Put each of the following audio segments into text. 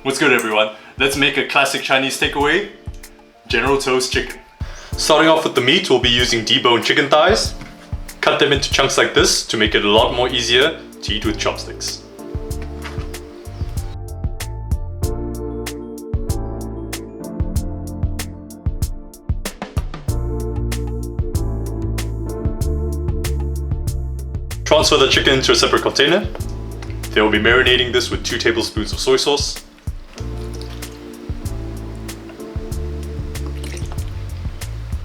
What's good everyone? Let's make a classic Chinese takeaway, General Tso's chicken. Starting off with the meat, we'll be using deboned chicken thighs. Cut them into chunks like this to make it a lot more easier to eat with chopsticks. Transfer the chicken into a separate container. They will be marinating this with 2 tablespoons of soy sauce,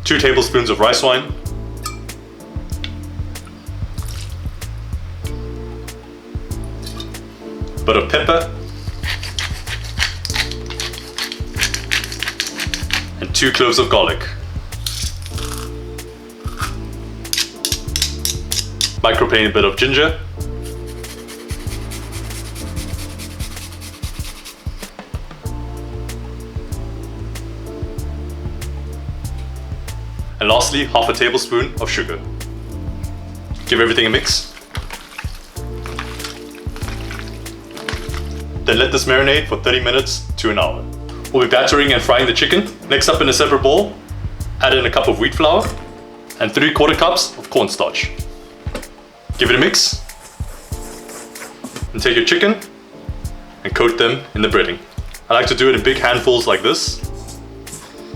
2 tablespoons of rice wine, a bit of pepper, and 2 cloves of garlic. Microplane a bit of ginger, and lastly, half a tablespoon of sugar. Give everything a mix. Then let this marinate for 30 minutes to an hour. We'll be battering and frying the chicken. Next up, in a separate bowl, add in a cup of wheat flour and 3/4 cups of cornstarch. Give it a mix, and take your chicken and coat them in the breading. I like to do it in big handfuls like this,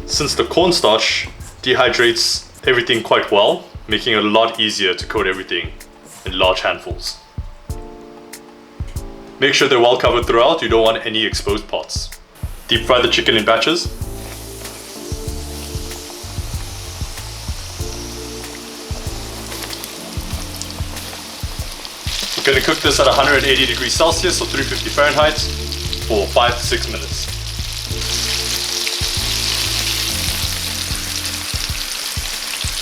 since the cornstarch dehydrates everything quite well, making it a lot easier to coat everything in large handfuls. Make sure they're well covered throughout, you don't want any exposed parts. Deep fry the chicken in batches. We're going to cook this at 180 degrees Celsius or 350 Fahrenheit for 5 to 6 minutes.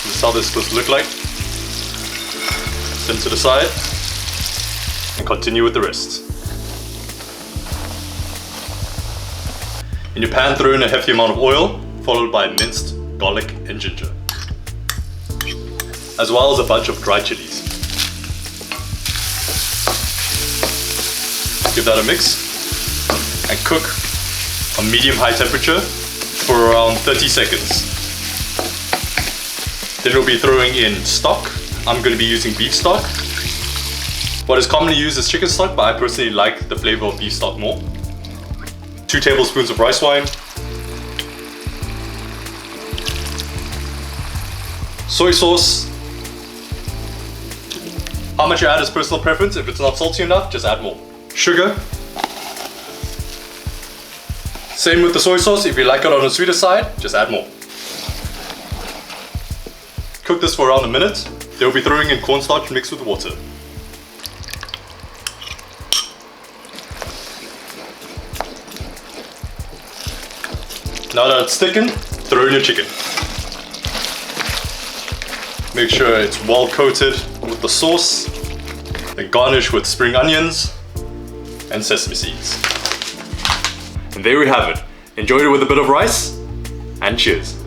This is how this is supposed to look like. Send to the side and continue with the rest. In your pan, throw in a hefty amount of oil, followed by minced garlic and ginger, as well as a bunch of dried chilies. Give that a mix and cook on medium-high temperature for around 30 seconds. Then we'll be throwing in stock. I'm going to be using beef stock. What is commonly used is chicken stock, but I personally like the flavor of beef stock more. 2 tablespoons of rice wine, soy sauce. How much you add is personal preference. If it's not salty enough, just add more. Sugar. Same with the soy sauce. If you like it on the sweeter side, just add more. Cook this for around a minute. They'll be throwing in cornstarch mixed with water. Now that it's thickened, throw in your chicken. Make sure it's well coated with the sauce. Then garnish with spring onions and sesame seeds. And there we have it. Enjoy it with a bit of rice, and cheers.